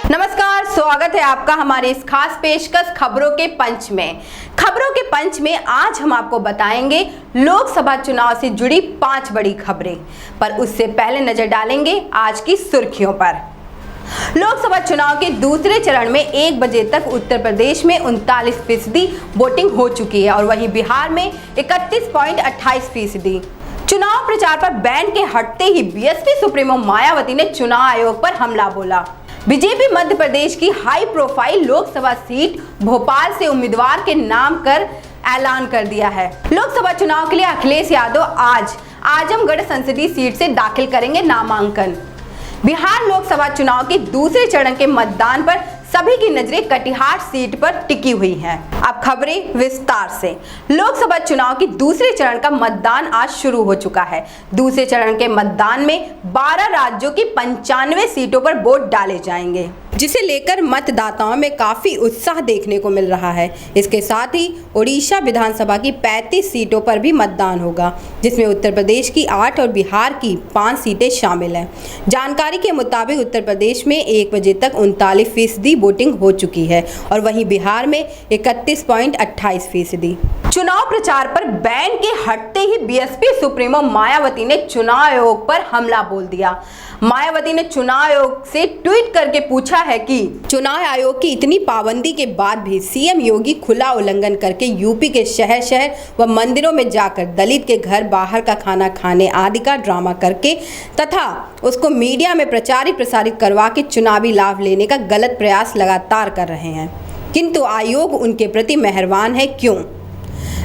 नमस्कार, स्वागत है आपका हमारे इस खास पेशकश खबरों के पंच में। खबरों के पंच में आज हम आपको बताएंगे लोकसभा चुनाव से जुड़ी 5 बड़ी खबरें। पर उससे पहले नजर डालेंगे आज की सुर्खियों पर। लोकसभा चुनाव के दूसरे चरण में 1 बजे तक उत्तर प्रदेश में 39% वोटिंग हो चुकी है और वहीं बिहार में 31.28%। चुनाव प्रचार पर बैन के हटते ही बीएसपी सुप्रीमो मायावती ने चुनाव आयोग पर हमला बोला। बीजेपी मध्य प्रदेश की high profile Lok Sabha seat Bhopal से उम्मीदवार के नाम कर ऐलान कर दिया है। लोकसभा चुनाव के लिए अखिलेश यादव आज आजमगढ़ संसदीय सीट से दाखिल करेंगे नामांकन। बिहार लोकसभा चुनाव के दूसरे चरण के मतदान पर सभी की नजरें कटिहार सीट पर टिकी हुई हैं। अब खबरें विस्तार से। लोकसभा चुनाव के दूसरे चरण का मतदान आज शुरू हो चुका है। दूसरे चरण के मतदान में 12 राज्यों की 95 सीटों पर वोट डाले जाएंगे, जिसे लेकर मतदाताओं में काफी उत्साह देखने को मिल रहा है। इसके साथ ही ओडिशा विधानसभा की 35 सीटों पर भी मतदान होगा, जिसमें उत्तर प्रदेश की 8 और बिहार की 5 सीटें शामिल हैं। जानकारी के मुताबिक उत्तर प्रदेश में 1 बजे तक 39% वोटिंग हो चुकी है और वहीं बिहार में 31.28%। चुनाव प्रचार पर बैन के हटते ही बीएसपी सुप्रीमो मायावती ने चुनाव आयोग पर हमला बोल दिया। मायावती ने चुनाव आयोग से ट्वीट करके पूछा है कि चुनाव आयोग की इतनी पाबंदी के बाद भी सीएम योगी खुला उल्लंघन करके यूपी के शहर शहर व मंदिरों में जाकर दलित के घर बाहर का खाना खाने आदि का ड्रामा करके तथा उसको मीडिया में प्रचारित करवा के चुनावी लाभ लेने का गलत प्रयास लगातार कर रहे हैं, किंतु आयोग उनके प्रति मेहरबान है क्यों?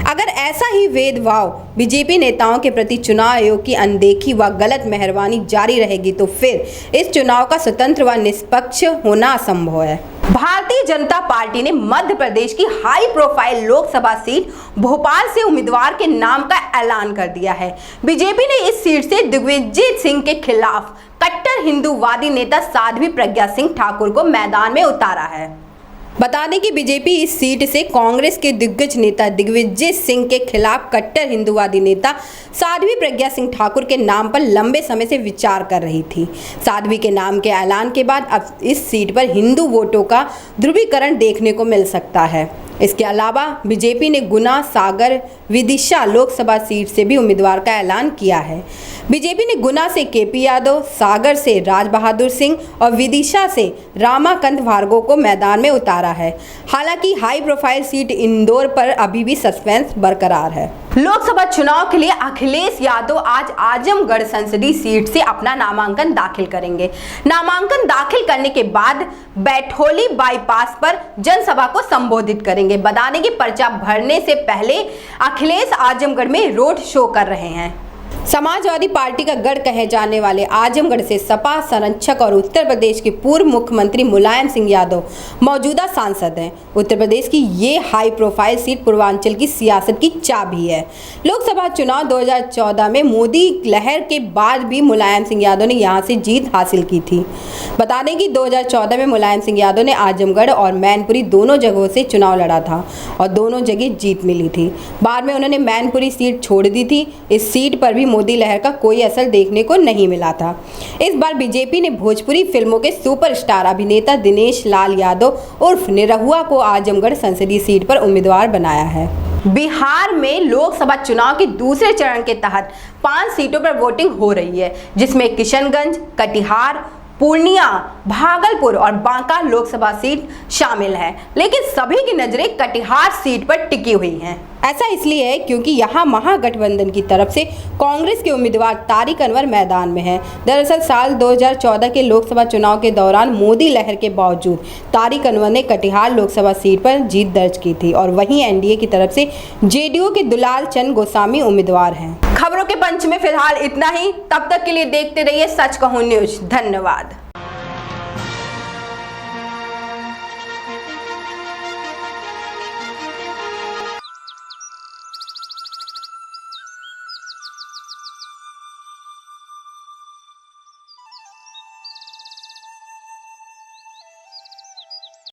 अगर ऐसा ही भेदभाव बीजेपी नेताओं के प्रति चुनाव आयोग की अनदेखी व गलत मेहरबानी जारी रहेगी तो फिर इस चुनाव का स्वतंत्र व निष्पक्ष होना असंभव है। भारतीय जनता पार्टी ने मध्य प्रदेश की high profile Lok Sabha seat Bhopal से उम्मीदवार के नाम का ऐलान कर दिया है। बीजेपी ने इस सीट से दिग्विजय सिंह के खिलाफ कट्टर हिंदूवादी नेता साध्वी प्रज्ञा सिंह ठाकुर को मैदान में उतारा है। बता दें कि बीजेपी इस सीट से कांग्रेस के दिग्गज नेता दिग्विजय सिंह के खिलाफ कट्टर हिंदूवादी नेता साध्वी प्रज्ञा सिंह ठाकुर के नाम पर लंबे समय से विचार कर रही थी। साध्वी के नाम के ऐलान के बाद अब इस सीट पर हिंदू वोटों का ध्रुवीकरण देखने को मिल सकता है। इसके अलावा बीजेपी ने गुना, सागर, विदिशा लोकसभा सीट से भी उम्मीदवार का ऐलान किया है। बीजेपी ने गुना से केपी यादव, सागर से राज बहादुर सिंह और विदिशा से रामाकांत भार्गव को मैदान में उतारा है। हालांकि हाई प्रोफाइल सीट इंदौर पर अभी भी सस्पेंस बरकरार है। लोकसभा चुनाव के लिए अखिलेश यादव आज आजमगढ़ संसदीय सीट से अपना नामांकन दाखिल करेंगे। नामांकन दाखिल करने के बाद बैठोली बाईपास पर जनसभा को संबोधित करेंगे। बता दें कि पर्चा भरने से पहले अखिलेश आजमगढ़ में रोड शो कर रहे हैं। समाजवादी पार्टी का गढ़ कहे जाने वाले आजमगढ़ से सपा संरक्षक और उत्तर प्रदेश के पूर्व मुख्यमंत्री मुलायम सिंह यादव मौजूदा सांसद हैं। उत्तर प्रदेश की ये हाई प्रोफाइल सीट पूर्वांचल की सियासत की चाबी है। लोकसभा चुनाव 2014 में मोदी लहर के बाद भी मुलायम सिंह यादव ने यहां से जीत हासिल की थी। बता दें कि 2014 में मुलायम सिंह यादव ने आजमगढ़ और मैनपुरी दोनों जगहों से चुनाव लड़ा था और दोनों जगह जीत मिली थी। बाद में उन्होंने मैनपुरी सीट छोड़ दी थी। इस सीट पर भी मोदी लहर का कोई असर देखने को नहीं मिला था। इस बार बीजेपी ने भोजपुरी फिल्मों के सुपरस्टार अभिनेता दिनेश लाल यादव उर्फ निरहुआ को आजमगढ़ संसदीय सीट पर उम्मीदवार बनाया है। बिहार में लोकसभा चुनाव के दूसरे चरण के तहत 5 सीटों पर वोटिंग हो रही है, जिसमें किशनगंज, कटिहार, पूर्णिया, भागलपुर और बांका लोकसभा सीट शामिल है। लेकिन सभी की नजरें कटिहार सीट पर टिकी हुई हैं। ऐसा इसलिए है क्योंकि यहाँ महागठबंधन की तरफ से कांग्रेस के उम्मीदवार तारिक अनवर मैदान में हैं। दरअसल साल 2014 के लोकसभा चुनाव के दौरान मोदी लहर के बावजूद तारिक अनवर ने कटिहार लोकसभा सीट पर जीत दर्ज की थी और वहीं एनडीए की तरफ से जेडीयू के दुलाल चंद गोस्वामी उम्मीदवार हैं। खबरों के पंच में फिलहाल इतना ही। तब तक के लिए देखते रहिए सच कहूं न्यूज। धन्यवाद।